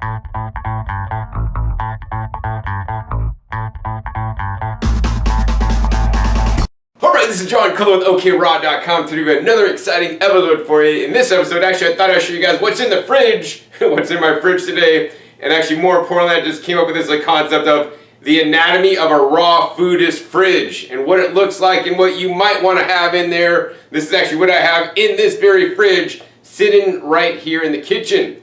Alright, this is John Cullen with OKRaw.com. Today we have another exciting episode for you. In this episode, actually, I thought I'd show you guys what's in the fridge, what's in my fridge today, and actually more importantly, I just came up with this concept of the anatomy of a raw foodist fridge and what it looks like and what you might want to have in there. This is actually what I have in this very fridge sitting right here in the kitchen.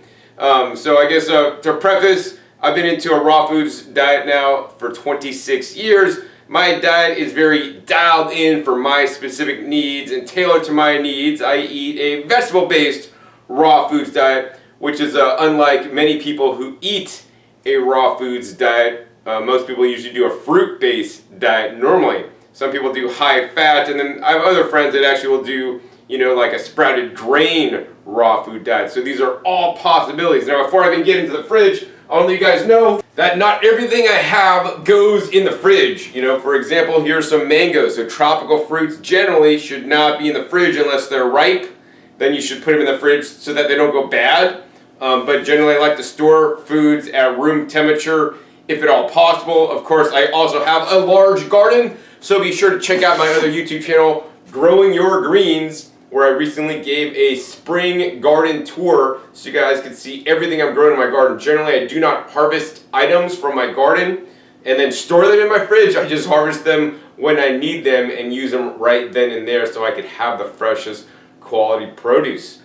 So I guess to preface, I've been into a raw foods diet now for 26 years. My diet is very dialed in for my specific needs and tailored to my needs. I eat a vegetable-based raw foods diet, which is unlike many people who eat a raw foods diet. Most people usually do a fruit-based diet normally. Some people do high fat, and then I have other friends that actually will do, like a sprouted grain raw food diet. So these are all possibilities. Now, before I even get into the fridge, I want to let you guys know that not everything I have goes in the fridge. For example, here's some mangoes. So tropical fruits generally should not be in the fridge unless they're ripe. Then you should put them in the fridge so that they don't go bad. But generally I like to store foods at room temperature if at all possible. Of course, I also have a large garden, so be sure to check out my other YouTube channel, Growing Your Greens, where I recently gave a spring garden tour so you guys can see everything I'm growing in my garden. Generally, I do not harvest items from my garden and then store them in my fridge. I just harvest them when I need them and use them right then and there so I could have the freshest quality produce.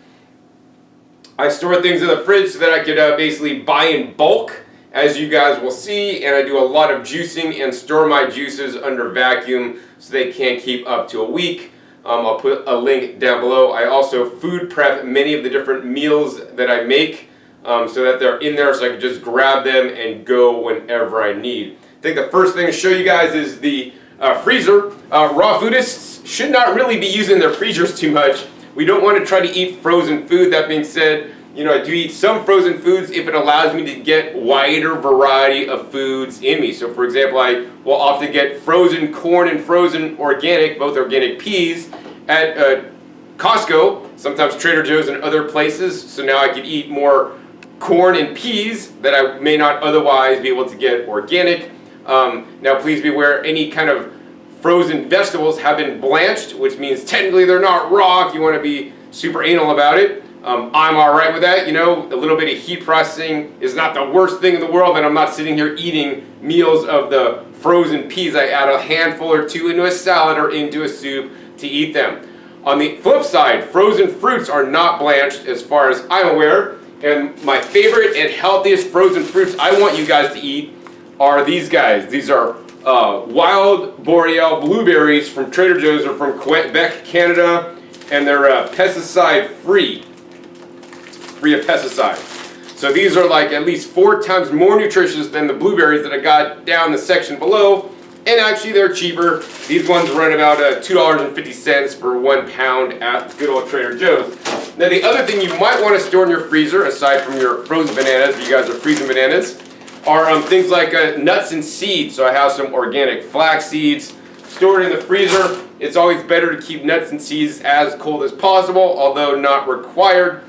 I store things in the fridge so that I could basically buy in bulk, as you guys will see, and I do a lot of juicing and store my juices under vacuum so they can keep up to a week. I'll put a link down below. I also food prep many of the different meals that I make so that they're in there so I can just grab them and go whenever I need. I think the first thing to show you guys is the freezer. Raw foodists should not really be using their freezers too much. We don't want to try to eat frozen food. That being said, I do eat some frozen foods if it allows me to get wider variety of foods in me. So for example, I will often get frozen corn and frozen organic, both organic peas, at Costco, sometimes Trader Joe's and other places. So now I can eat more corn and peas that I may not otherwise be able to get organic. Now please be aware, any kind of frozen vegetables have been blanched, which means technically they're not raw if you want to be super anal about it. I'm alright with that. A little bit of heat processing is not the worst thing in the world, and I'm not sitting here eating meals of the frozen peas. I add a handful or two into a salad or into a soup to eat them. On the flip side, frozen fruits are not blanched as far as I'm aware, and my favorite and healthiest frozen fruits I want you guys to eat are these guys. These are wild boreal blueberries from Trader Joe's or from Quebec, Canada, and they're pesticide free of pesticides. So these are like at least 4 times more nutritious than the blueberries that I got down the section below, and actually they're cheaper. These ones run about $2.50 for 1 pound at good old Trader Joe's. Now the other thing you might want to store in your freezer, aside from your frozen bananas, if you guys are freezing bananas, are things like nuts and seeds. So I have some organic flax seeds stored in the freezer. It's always better to keep nuts and seeds as cold as possible, although not required.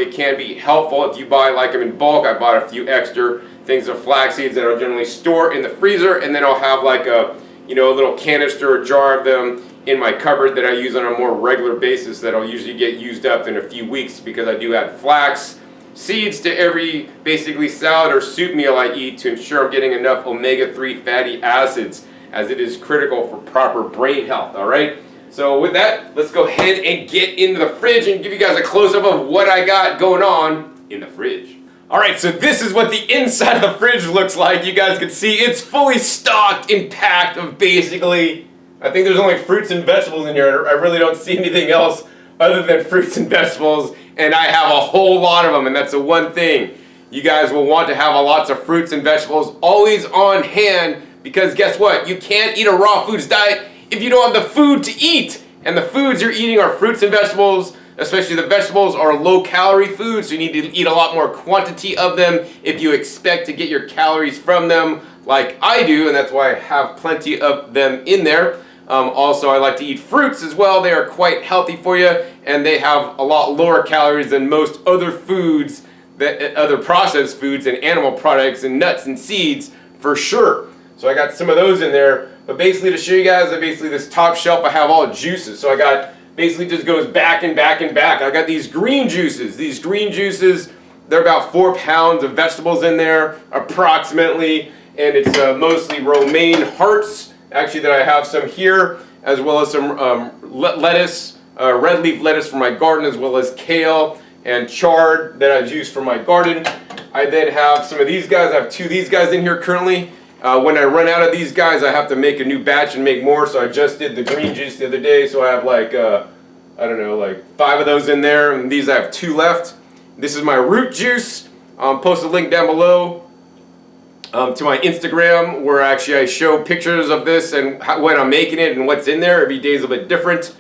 It can be helpful if you buy them in bulk. I bought a few extra things of flax seeds that I'll generally store in the freezer, and then I'll have a little canister or jar of them in my cupboard that I use on a more regular basis that I'll usually get used up in a few weeks, because I do add flax seeds to every basically salad or soup meal I eat to ensure I'm getting enough omega-3 fatty acids, as it is critical for proper brain health, alright? So with that, let's go ahead and get into the fridge and give you guys a close-up of what I got going on in the fridge. Alright, so this is what the inside of the fridge looks like. You guys can see it's fully stocked and packed of basically, I think there's only fruits and vegetables in here. I really don't see anything else other than fruits and vegetables, and I have a whole lot of them, and that's the one thing. You guys will want to have lots of fruits and vegetables always on hand, because guess what? You can't eat a raw foods diet if you don't have the food to eat. And the foods you're eating are fruits and vegetables. Especially the vegetables are low-calorie foods, so you need to eat a lot more quantity of them if you expect to get your calories from them, like I do, and that's why I have plenty of them in there. Also, I like to eat fruits as well. They are quite healthy for you, and they have a lot lower calories than most other foods other processed foods and animal products and nuts and seeds for sure. So I got some of those in there. But basically, to show you guys that basically this top shelf, I have all juices. So I got, basically just goes back and back and back. I got these green juices. These green juices, they're about 4 pounds of vegetables in there, approximately. And it's mostly Romaine Hearts, actually, that I have some here, as well as some lettuce, red leaf lettuce from my garden, as well as kale and chard that I juice from my garden. I then have some of these guys. I have 2 of these guys in here currently. When I run out of these guys, I have to make a new batch and make more. So I just did the green juice the other day. So I have like, I don't know, like 5 of those in there. And these I have 2 left. This is my root juice. Post a link down below to my Instagram, where actually I show pictures of this and when I'm making it and what's in there. Every day is a bit different.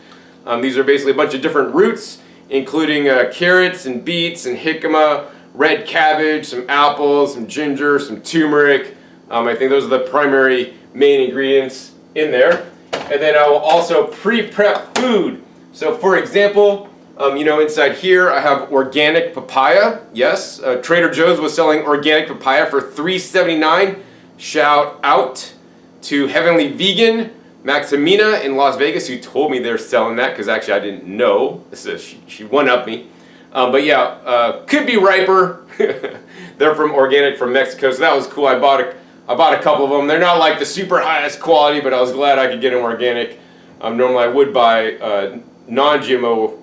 These are basically a bunch of different roots, including carrots and beets and jicama, red cabbage, some apples, some ginger, some turmeric. I think those are the primary main ingredients in there. And then I will also pre-prep food. So for example, inside here I have organic papaya. Yes, Trader Joe's was selling organic papaya for $3.79. Shout out to Heavenly Vegan Maximina in Las Vegas, who told me they're selling that, because actually I didn't know. So she one-upped me. But yeah, could be riper. They're from organic from Mexico, so that was cool. I bought a couple of them. They're not like the super highest quality, but I was glad I could get them organic. Normally I would buy non-GMO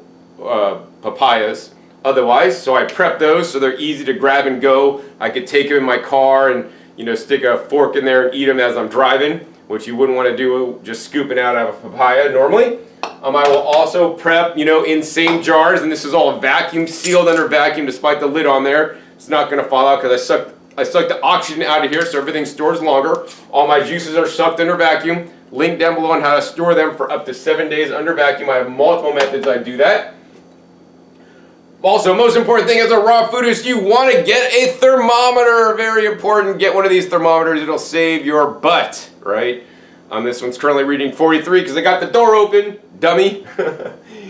papayas otherwise, so I prep those so they're easy to grab and go. I could take them in my car and stick a fork in there and eat them as I'm driving, which you wouldn't want to do just scooping out of a papaya normally. I will also prep, in same jars, and this is all vacuum sealed under vacuum despite the lid on there. It's not going to fall out because I sucked the oxygen out of here, so everything stores longer. All my juices are sucked under vacuum. Link down below on how to store them for up to 7 days under vacuum. I have multiple methods I do that. Also, most important thing as a raw foodist, you want to get a thermometer. Very important. Get one of these thermometers. It'll save your butt, right? This one's currently reading 43 because I got the door open. Dummy.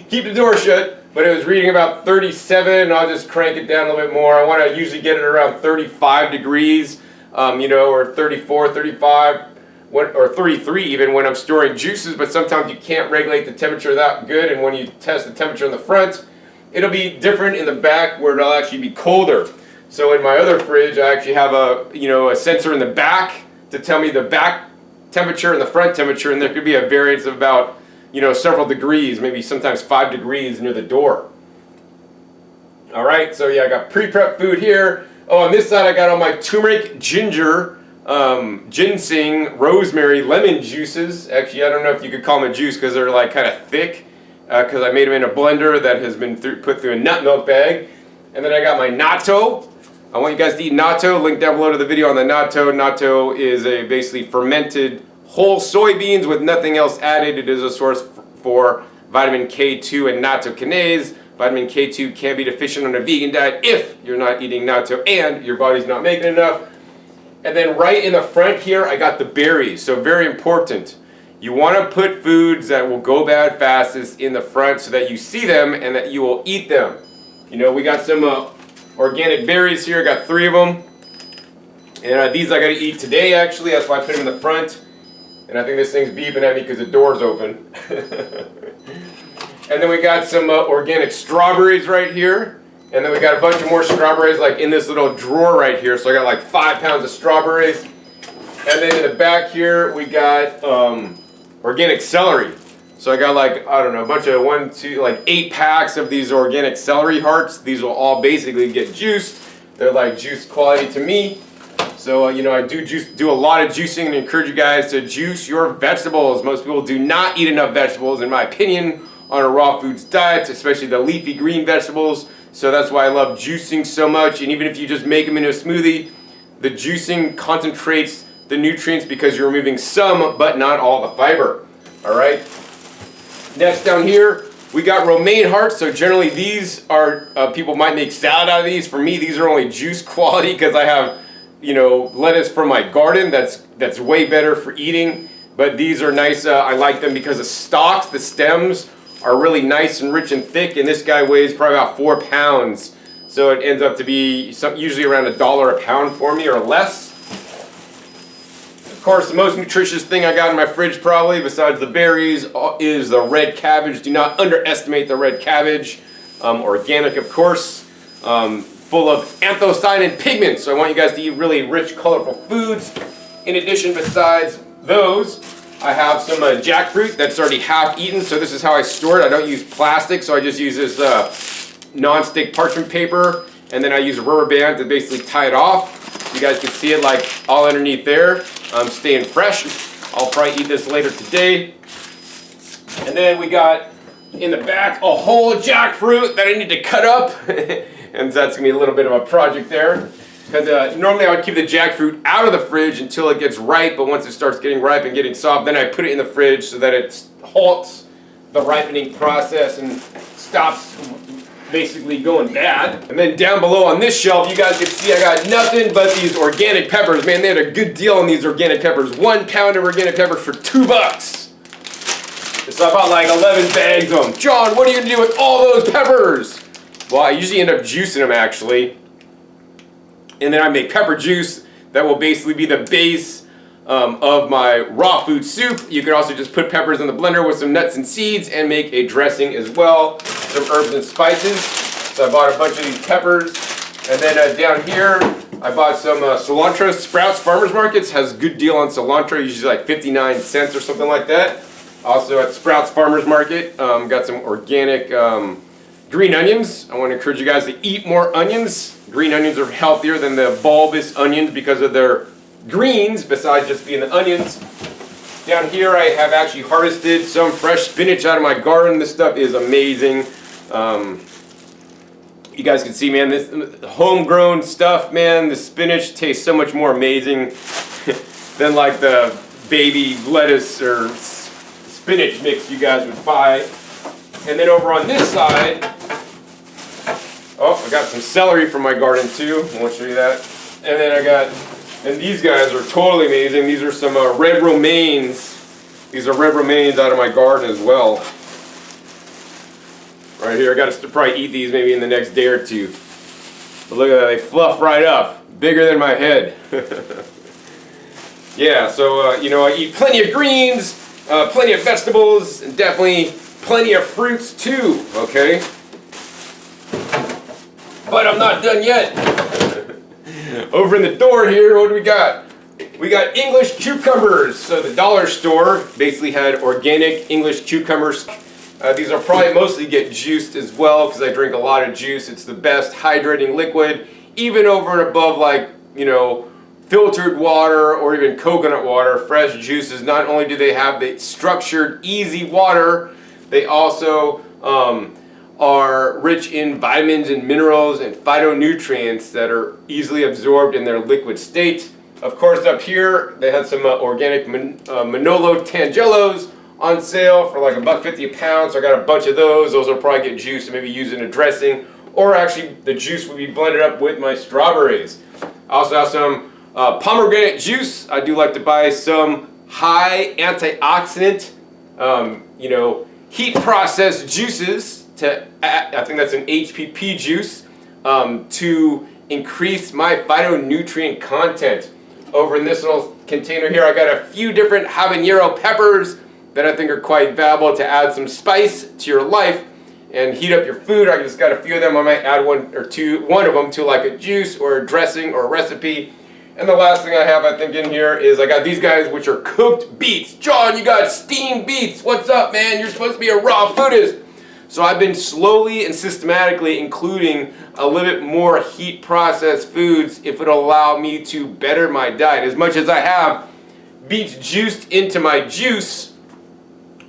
Keep the door shut. But it was reading about 37, and I'll just crank it down a little bit more. I want to usually get it around 35 degrees, or 34, 35, or 33 even when I'm storing juices, but sometimes you can't regulate the temperature that good, and when you test the temperature in the front, it'll be different in the back where it'll actually be colder. So in my other fridge, I actually have a sensor in the back to tell me the back temperature and the front temperature, and there could be a variance of about several degrees, maybe sometimes 5 degrees near the door. All right, so yeah, I got pre-prep food here. Oh, on this side I got all my turmeric, ginger, ginseng, rosemary, lemon juices. Actually, I don't know if you could call them a juice because they're like kind of thick, because I made them in a blender that has been put through a nut milk bag. And then I got my natto. I want you guys to eat natto. Link down below to the video on the natto. Natto is a basically fermented whole soybeans with nothing else added. It is a source for vitamin K2 and nattokinase. Vitamin K2 can be deficient on a vegan diet if you're not eating natto and your body's not making enough. And then right in the front here, I got the berries. So very important. You want to put foods that will go bad fastest in the front so that you see them and that you will eat them. We got some organic berries here. I got 3 of them. And these I got to eat today, actually. That's why I put them in the front. And I think this thing's beeping at me because the door's open. And then we got some organic strawberries right here. And then we got a bunch of more strawberries like in this little drawer right here. So I got like 5 pounds of strawberries. And then in the back here, we got organic celery. So I got like, I don't know, a bunch of 8 packs of these organic celery hearts. These will all basically get juiced. They're like juice quality to me. So, I do a lot of juicing and encourage you guys to juice your vegetables. Most people do not eat enough vegetables, in my opinion, on a raw foods diet, especially the leafy green vegetables. So that's why I love juicing so much. And even if you just make them into a smoothie, the juicing concentrates the nutrients because you're removing some, but not all the fiber. All right. Next down here, we got Romaine Hearts. So generally these are, people might make salad out of these. For me, these are only juice quality because I have lettuce from my garden that's way better for eating. But these are nice. I like them because the stalks, the stems, are really nice and rich and thick. And this guy weighs probably about 4 pounds. So it ends up to be usually around $1 a pound for me or less. Of course, the most nutritious thing I got in my fridge probably, besides the berries, is the red cabbage. Do not underestimate the red cabbage. Organic, of course. Full of anthocyanin pigments. So I want you guys to eat really rich, colorful foods. In addition, besides those, I have some jackfruit that's already half eaten. So this is how I store it. I don't use plastic, so I just use this non-stick parchment paper, and then I use a rubber band to basically tie it off. You guys can see it like all underneath there. Staying fresh. I'll probably eat this later today. And then we got in the back a whole jackfruit that I need to cut up. And that's gonna be a little bit of a project there. Because normally I would keep the jackfruit out of the fridge until it gets ripe, but once it starts getting ripe and getting soft, then I put it in the fridge so that it halts the ripening process and stops basically going bad. And then down below on this shelf, you guys can see I got nothing but these organic peppers. Man, they had a good deal on these organic peppers. 1 pound of organic peppers for $2. So I bought like 11 bags of them. John, what are you gonna do with all those peppers? Well, I usually end up juicing them actually. And then I make pepper juice that will basically be the base of my raw food soup. You can also just put peppers in the blender with some nuts and seeds and make a dressing as well. Some herbs and spices. So I bought a bunch of these peppers. And then down here, I bought some cilantro. Sprouts Farmers Markets has a good deal on cilantro, usually like 59 cents or something like that. Also at Sprouts Farmers Market, got some organic green onions. I want to encourage you guys to eat more onions. Green onions are healthier than the bulbous onions because of their greens, besides just being the onions. Down here I have actually harvested some fresh spinach out of my garden. This stuff is amazing. You guys can see, man, this homegrown stuff, man, the spinach tastes so much more amazing than like the baby lettuce or spinach mix you guys would buy. And then over on this side, oh, I got some celery from my garden too. I want to show you that. And then and these guys are totally amazing. These are some red romaines. These are red romaines out of my garden as well. Right here, I got to probably eat these maybe in the next day or two. But look at that, they fluff right up. Bigger than my head. Yeah, so, you know, I eat plenty of greens, plenty of vegetables, and definitely plenty of fruits too, okay? But I'm not done yet. Over in the door here, what do we got? We got English cucumbers. So the dollar store basically had organic English cucumbers. These will probably mostly get juiced as well because I drink a lot of juice. It's the best hydrating liquid, even over and above like, you know, filtered water or even coconut water. Fresh juices, not only do they have the structured, easy water, they also are rich in vitamins and minerals and phytonutrients that are easily absorbed in their liquid state. Of course, up here they had some organic Manolo Tangelos on sale for like $1.50 a pound, so I got a bunch of those. Those will probably get juiced and maybe used in a dressing, or actually the juice would be blended up with my strawberries. I also have some pomegranate juice. I do like to buy some high antioxidant, you know, heat processed juices to add, I think that's an HPP juice, to increase my phytonutrient content. Over in this little container here, I got a few different habanero peppers that I think are quite valuable to add some spice to your life and heat up your food. I just got a few of them. I might add one of them to like a juice or a dressing or a recipe. And the last thing I have, I think, in here is I got these guys, which are cooked beets. John, you got steamed beets. What's up, man? You're supposed to be a raw foodist. So I've been slowly and systematically including a little bit more heat processed foods if it'll allow me to better my diet. As much as I have beets juiced into my juice,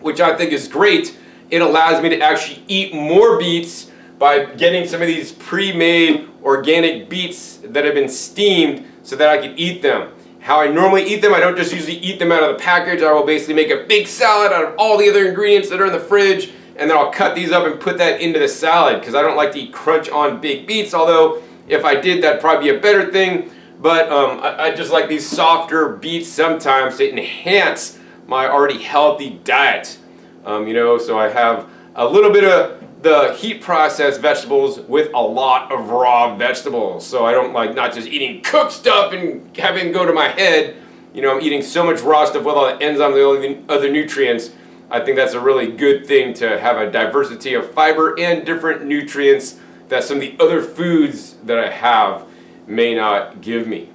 which I think is great, it allows me to actually eat more beets by getting some of these pre-made organic beets that have been steamed so that I can eat them. How I normally eat them, I don't just usually eat them out of the package. I will basically make a big salad out of all the other ingredients that are in the fridge, and then I'll cut these up and put that into the salad because I don't like to eat crunch on baked beets, although if I did, that'd probably be a better thing. But I just like these softer beets sometimes to enhance my already healthy diet. You know, so I have a little bit of the heat processed vegetables with a lot of raw vegetables. So I don't like not just eating cooked stuff and having it go to my head. You know, I'm eating so much raw stuff with all the enzymes and other nutrients. I think that's a really good thing to have a diversity of fiber and different nutrients that some of the other foods that I have may not give me.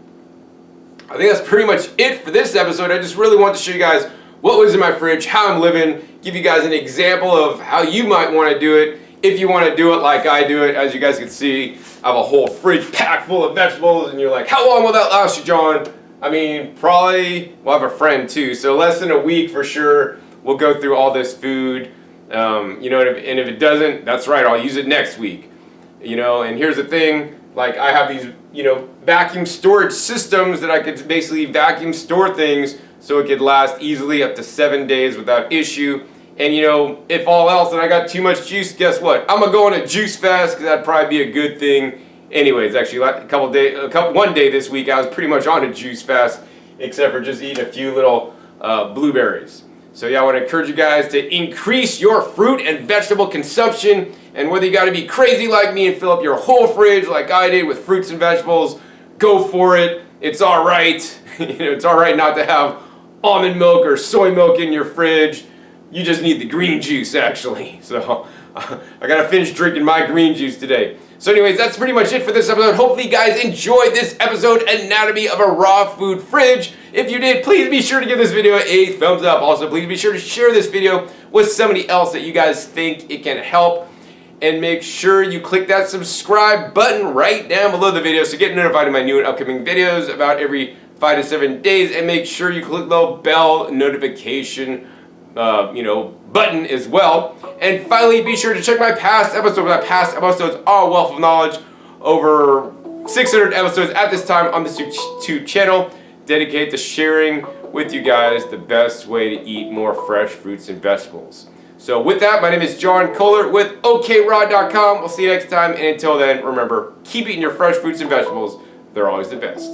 I think that's pretty much it for this episode. I just really want to show you guys what was in my fridge, how I'm living, give you guys an example of how you might want to do it if you want to do it like I do it. As you guys can see, I have a whole fridge packed full of vegetables, and you're like, how long will that last you, John? I mean, probably, well, I have a friend too, so less than a week for sure. We'll go through all this food, you know, and if it doesn't, that's right, I'll use it next week. You know, and here's the thing, like I have these, you know, vacuum storage systems that I could basically vacuum store things so it could last easily up to 7 days without issue. And you know, if all else and I got too much juice, guess what? I'm gonna go on a juice fast because that'd probably be a good thing. Anyways, actually, one day this week, I was pretty much on a juice fast, except for just eating a few little blueberries. So yeah, I want to encourage you guys to increase your fruit and vegetable consumption. And whether you got to be crazy like me and fill up your whole fridge like I did with fruits and vegetables, go for it. It's all right. You know, it's all right not to have almond milk or soy milk in your fridge. You just need the green juice, actually. So I got to finish drinking my green juice today. So anyways, that's pretty much it for this episode. Hopefully you guys enjoyed this episode, Anatomy of a Raw Food Fridge. If you did, please be sure to give this video a thumbs up. Also, please be sure to share this video with somebody else that you guys think it can help. And make sure you click that subscribe button right down below the video so get notified of my new and upcoming videos about every 5 to 7 days. And make sure you click the little bell notification button as well. And finally, be sure to check my past episodes. My past episodes are a wealth of knowledge. Over 600 episodes at this time on this YouTube channel dedicated to sharing with you guys the best way to eat more fresh fruits and vegetables. So with that, my name is John Kohler with OKRaw.com. We'll see you next time. And until then, remember, keep eating your fresh fruits and vegetables. They're always the best.